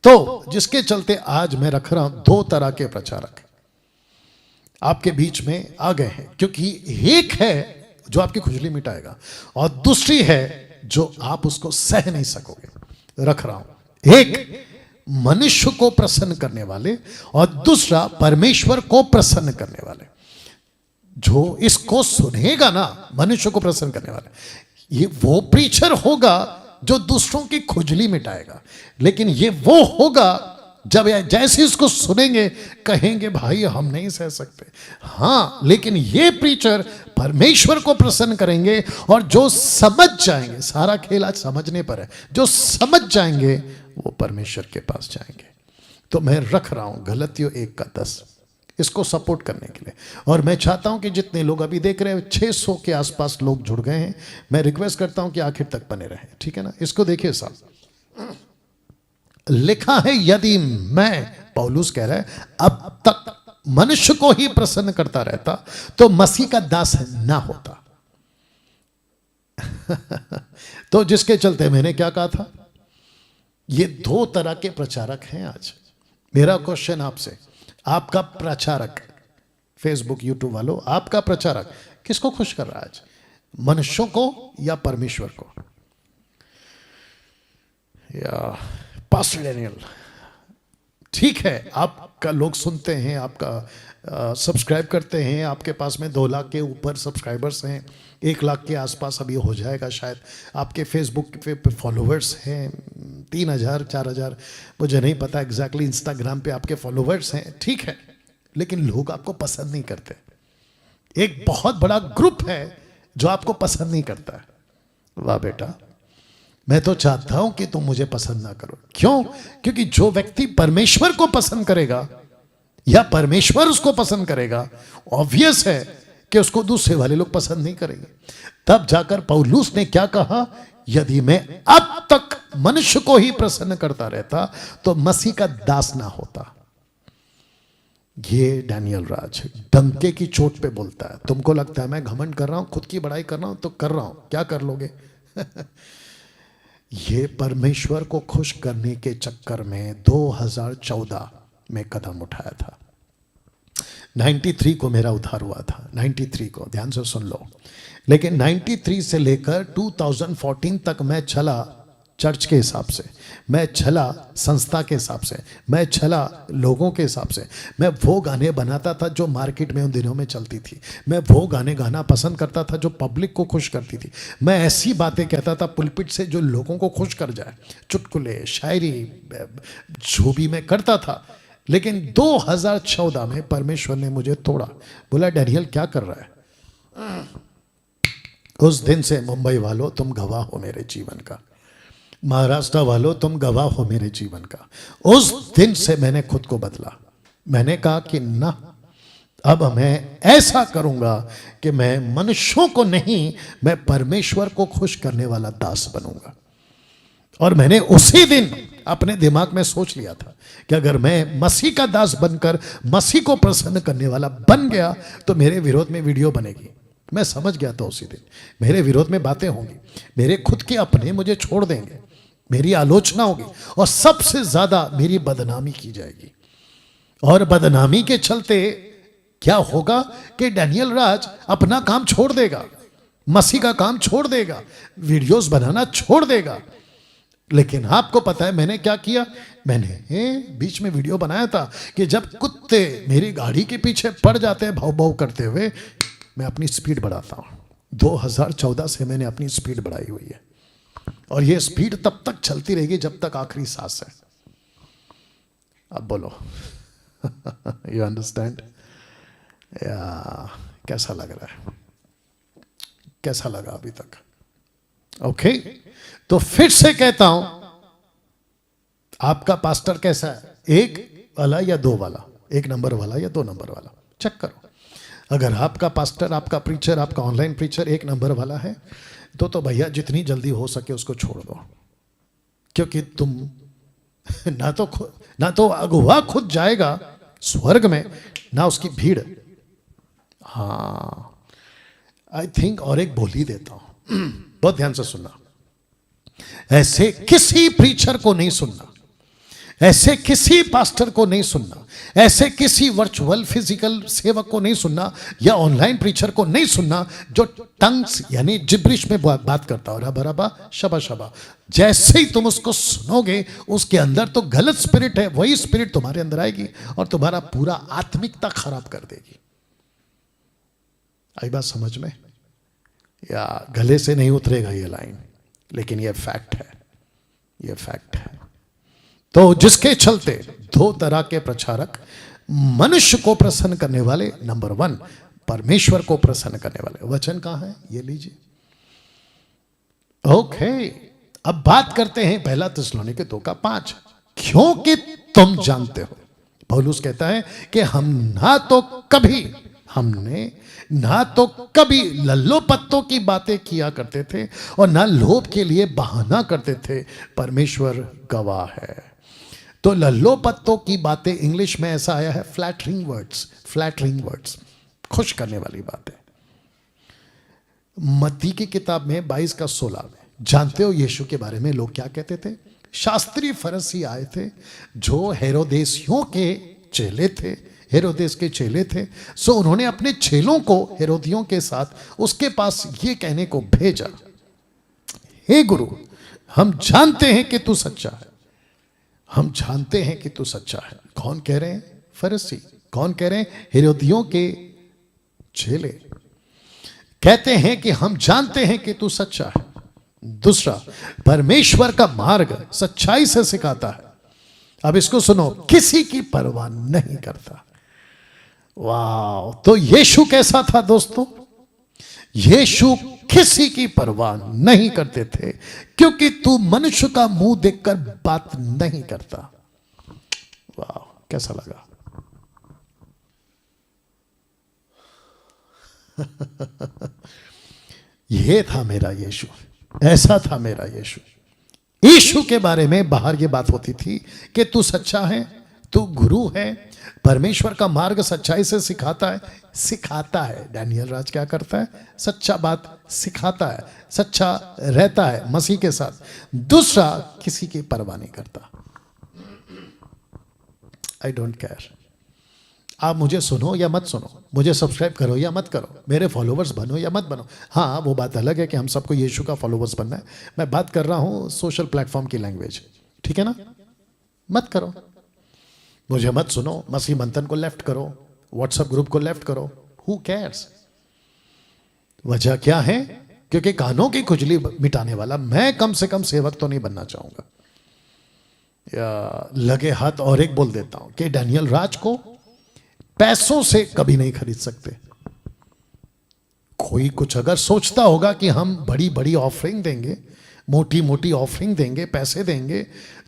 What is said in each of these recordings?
तो जिसके चलते आज मैं रख रहा हूं, दो तरह के प्रचारक आपके बीच में आ गए हैं, क्योंकि एक है जो आपकी खुजली मिटाएगा और दूसरी है जो आप उसको सह नहीं सकोगे। रख रहा हूं, एक मनुष्य को प्रसन्न करने वाले और दूसरा परमेश्वर को प्रसन्न करने वाले। जो इसको सुनेगा ना, मनुष्य को प्रसन्न करने वाले, ये वो प्रीचर होगा जो दूसरों की खुजली मिटाएगा। लेकिन ये वो होगा जब जैसे इसको सुनेंगे कहेंगे भाई हम नहीं सह सकते। हाँ, लेकिन ये प्रीचर परमेश्वर को प्रसन्न करेंगे और जो समझ जाएंगे, सारा खेल आज समझने पर है, जो समझ जाएंगे वो परमेश्वर के पास जाएंगे। तो मैं रख रहा हूं गलतियों 1:10 इसको सपोर्ट करने के लिए। और मैं चाहता हूं कि जितने लोग अभी देख रहे हैं, 600 के आसपास लोग जुड़ गए हैं, मैं रिक्वेस्ट करता हूं कि आखिर तक बने रहें, ठीक है ना। इसको देखिए साहब, लिखा है यदि मैं, पौलुस कह रहा है, अब तक मनुष्य को ही प्रसन्न करता रहता तो मसीह का दास ना होता। तो जिसके चलते मैंने क्या कहा था, ये दो तरह के प्रचारक हैं आज। मेरा क्वेश्चन आपसे, आपका प्रचारक, फेसबुक यूट्यूब वालों, आपका प्रचारक किसको खुश कर रहा है आज, मनुष्यों को या परमेश्वर को? या पास्टर डैनियल, ठीक है, आपका लोग सुनते हैं, आपका सब्सक्राइब करते हैं, आपके पास में 2 लाख के ऊपर सब्सक्राइबर्स हैं, 1 लाख के आसपास अभी हो जाएगा शायद। आपके फेसबुक पे फॉलोवर्स हैं 3000 4000, मुझे नहीं पता एग्जैक्टली। इंस्टाग्राम पे आपके फॉलोवर्स हैं, ठीक है, लेकिन लोग आपको पसंद नहीं करते। एक बहुत बड़ा ग्रुप है जो आपको पसंद नहीं करता है। वाह बेटा, मैं तो चाहता हूं कि तुम मुझे पसंद ना करो। क्यों? क्योंकि जो व्यक्ति परमेश्वर को पसंद करेगा या परमेश्वर उसको पसंद करेगा, ऑब्वियस है कि उसको दूसरे वाले लोग पसंद नहीं करेंगे। तब जाकर पौलुस ने क्या कहा, यदि मैं अब तक मनुष्य को ही प्रसन्न करता रहता तो मसीह का दास ना होता। ये डैनियल राज डंके की चोट पे बोलता है। तुमको लगता है मैं घमंड कर रहा हूं, खुद की बड़ाई कर रहा हूं, तो कर रहा हूं, क्या कर लोगे? ये परमेश्वर को खुश करने के चक्कर में 2014 में कदम उठाया था। 93 को मेरा उद्धार हुआ था, 93 को, ध्यान से सुन लो। लेकिन 93 से लेकर 2014 तक मैं चला चर्च के हिसाब से, मैं चला संस्था के हिसाब से, मैं चला लोगों के हिसाब से। मैं वो गाने बनाता था जो मार्केट में उन दिनों में चलती थी। मैं वो गाने गाना पसंद करता था जो पब्लिक को खुश करती थी। मैं ऐसी बातें कहता था पुलपिट से जो लोगों को खुश कर जाए, चुटकुले, शायरी, जो भी मैं करता था। लेकिन 2014 में परमेश्वर ने मुझे तोड़ा। बोला डैनियल क्या कर रहा है? उस दिन से मुंबई वालों तुम गवाह हो मेरे जीवन का, महाराष्ट्र वालों तुम गवाह हो मेरे जीवन का। उस दिन से मैंने खुद को बदला। मैंने कहा कि ना, अब मैं ऐसा करूंगा कि मैं मनुष्यों को नहीं, मैं परमेश्वर को खुश करने वाला दास बनूंगा। और मैंने उसी दिन अपने दिमाग में सोच लिया था कि अगर मैं मसीह का दास बनकर मसीह को प्रसन्न करने वाला बन गया तो मेरे विरोध में वीडियो बनेगी। मैं समझ गया था उसी दिन मेरे विरोध में बातें होंगी, मेरे खुद के अपने मुझे छोड़ देंगे, मेरी आलोचना होगी और सबसे ज्यादा मेरी बदनामी की जाएगी। और बदनामी के चलते क्या होगा कि डैनियल राज अपना काम छोड़ देगा, मसीह का काम छोड़ देगा, वीडियोस बनाना छोड़ देगा। लेकिन आपको पता है मैंने क्या किया? मैंने बीच में वीडियो बनाया था कि जब कुत्ते मेरी गाड़ी के पीछे पड़ जाते हैं भाव भाव करते हुए, मैं अपनी स्पीड बढ़ाता हूं। 2014 से मैंने अपनी स्पीड बढ़ाई हुई है और ये स्पीड तब तक चलती रहेगी जब तक आखिरी सांस है। अब बोलो यू अंडरस्टैंड? या कैसा लग रहा है? कैसा लगा अभी तक? ओके तो फिर से कहता हूं, आपका पास्टर कैसा है? 1 वाला या 2 वाला? 1 नंबर वाला या 2 नंबर वाला? चेक करो। अगर आपका पास्टर, आपका प्रीचर, आपका ऑनलाइन प्रीचर 1 नंबर वाला है तो भैया जितनी जल्दी हो सके उसको छोड़ दो, क्योंकि तुम ना तो अगुवा खुद जाएगा स्वर्ग में, ना उसकी भीड़। हाँ आई थिंक और एक बोल ही देता हूं, बहुत ध्यान से सुनना। ऐसे किसी प्रीचर को नहीं सुनना ऐसे किसी पास्टर को नहीं सुनना, ऐसे किसी वर्चुअल फिजिकल सेवक को नहीं सुनना, या ऑनलाइन प्रीचर को नहीं सुनना जो टंग्स यानी जिब्रिश में बात करता हो, रबा रबा शबा शबा। जैसे ही तुम उसको सुनोगे उसके अंदर तो गलत स्पिरिट है, वही स्पिरिट तुम्हारे अंदर आएगी और तुम्हारा पूरा आत्मिकता खराब कर देगी। आई बात समझ में? या गले से नहीं उतरेगा ये लाइन, लेकिन ये फैक्ट है, ये फैक्ट है। तो जिसके चलते दो तरह के प्रचारक, मनुष्य को प्रसन्न करने वाले, नंबर 1 परमेश्वर को प्रसन्न करने वाले। वचन कहां है ये लीजिए। ओके, अब बात करते हैं 1 थिस्सलुनीके 2:5। क्योंकि तुम जानते हो, पौलुस कहता है कि हमने ना तो कभी लल्लो पत्तों की बातें किया करते थे और ना लोभ के लिए बहाना करते थे, परमेश्वर गवाह है। तो लल्लो पत्तों की बातें इंग्लिश में ऐसा आया है फ्लैटरिंग वर्ड्स, खुश करने वाली बातें। मत्ती की किताब में 22:16 में जानते हो यीशु के बारे में लोग क्या कहते थे? शास्त्री फरीसी आए थे जो हेरोदेस के चेले थे। सो उन्होंने अपने चेलों को हेरोदियों के साथ उसके पास ये कहने को भेजा, हे गुरु, हम जानते हैं कि तू सच्चा है, हम जानते हैं कि तू सच्चा है। कौन कह रहे हैं? फरीसी। कौन कह रहे हैं? हेरोदियों के चेले कहते हैं कि हम जानते हैं कि तू सच्चा है। दूसरा, परमेश्वर का मार्ग सच्चाई से सिखाता है। अब इसको सुनो, किसी की परवाह नहीं करता। वाह! तो यीशु कैसा था दोस्तों? यीशु किसी की परवाह नहीं करते थे, क्योंकि तू मनुष्य का मुंह देखकर बात नहीं करता। वाह! कैसा लगा? ये था मेरा यीशु, ऐसा था मेरा यीशु। यीशु के बारे में बाहर ये बात होती थी कि तू सच्चा है, तू गुरु है, परमेश्वर का मार्ग सच्चाई से सिखाता है। डैनियल राज क्या करता है? सच्चा बात सिखाता है, सच्चा रहता है मसीह के साथ। दूसरा, किसी की परवाह नहीं करता। आई डोंट केयर, आप मुझे सुनो या मत सुनो, मुझे सब्सक्राइब करो या मत करो, मेरे फॉलोवर्स बनो या मत बनो। हाँ, वो बात अलग है कि हम सबको यीशु का फॉलोवर्स बनना है। मैं बात कर रहा हूं सोशल प्लेटफॉर्म की लैंग्वेज, ठीक है ना? मत करो, मुझे मत सुनो, मसीह मंथन को लेफ्ट करो, व्हाट्सएप ग्रुप को लेफ्ट करो, हु केयर्स? वजह क्या है? क्योंकि कानों की खुजली मिटाने वाला मैं कम से कम सेवक तो नहीं बनना चाहूंगा। या लगे हाथ और एक बोल देता हूं कि डैनियल राज को पैसों से कभी नहीं खरीद सकते। कोई कुछ अगर सोचता होगा कि हम बड़ी बड़ी ऑफरिंग देंगे, मोटी मोटी ऑफरिंग देंगे, पैसे देंगे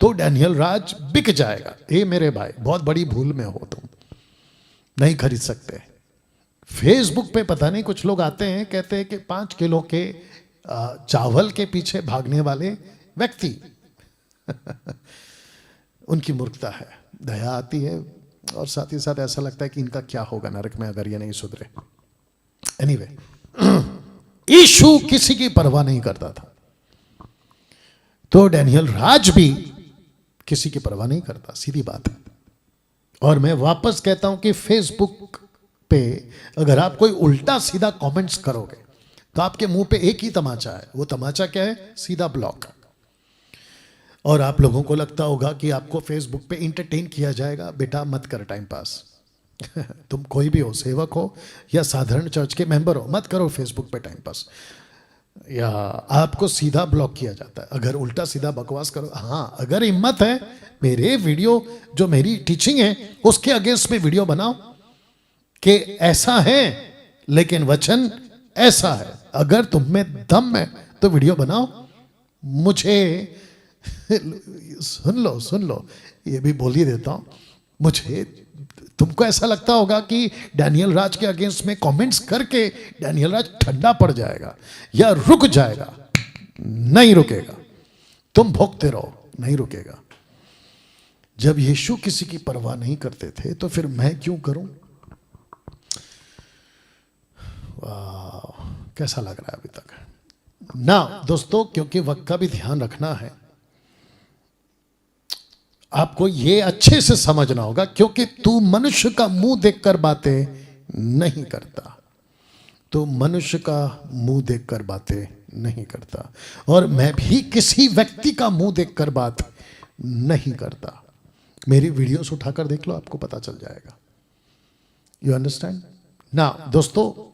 तो डैनियल राज बिक जाएगा, ए मेरे भाई, बहुत बड़ी भूल में हो तुम, नहीं खरीद सकते। फेसबुक पे पता नहीं कुछ लोग आते हैं, कहते हैं कि 5 किलो के चावल के पीछे भागने वाले व्यक्ति उनकी मूर्खता है। दया आती है और साथ ही साथ ऐसा लगता है कि इनका क्या होगा नरक में अगर ये नहीं सुधरे। एनीवे, यीशु किसी की परवाह नहीं करता था, तो डैनियल राज भी किसी की परवाह नहीं करता, सीधी बात है। और मैं वापस कहता हूं कि फेसबुक पे अगर आप कोई उल्टा सीधा कमेंट्स करोगे तो आपके मुंह पे एक ही तमाचा है। वो तमाचा क्या है? सीधा ब्लॉक। और आप लोगों को लगता होगा कि आपको फेसबुक पे इंटरटेन किया जाएगा। बेटा मत कर टाइम पास तुम कोई भी हो, सेवक हो या साधारण चर्च के मेंबर हो, मत करो फेसबुक पे टाइम पास, या आपको सीधा ब्लॉक किया जाता है अगर उल्टा सीधा बकवास करो। हाँ, अगर हिम्मत है मेरे वीडियो जो मेरी टीचिंग है उसके अगेंस्ट में वीडियो बनाओ कि ऐसा है लेकिन वचन ऐसा है, अगर तुम में दम है तो वीडियो बनाओ। मुझे सुन लो, ये भी बोल ही देता हूं, मुझे, तुमको ऐसा लगता होगा कि डैनियल राज के अगेंस्ट में कमेंट्स करके डैनियल राज ठंडा पड़ जाएगा या रुक जाएगा। नहीं रुकेगा, तुम भोगते रहो, नहीं रुकेगा। जब यीशु किसी की परवाह नहीं करते थे तो फिर मैं क्यों करूं? वाह, कैसा लग रहा है अभी तक ना दोस्तों? क्योंकि वक्त का भी ध्यान रखना है। आपको ये अच्छे से समझना होगा, क्योंकि तू मनुष्य का मुंह देखकर बातें नहीं करता, तो मनुष्य का मुंह देखकर बातें नहीं करता, और मैं भी किसी व्यक्ति का मुंह देखकर बात नहीं करता। मेरी वीडियोस उठाकर देख लो, आपको पता चल जाएगा। यू अंडरस्टैंड ना दोस्तों।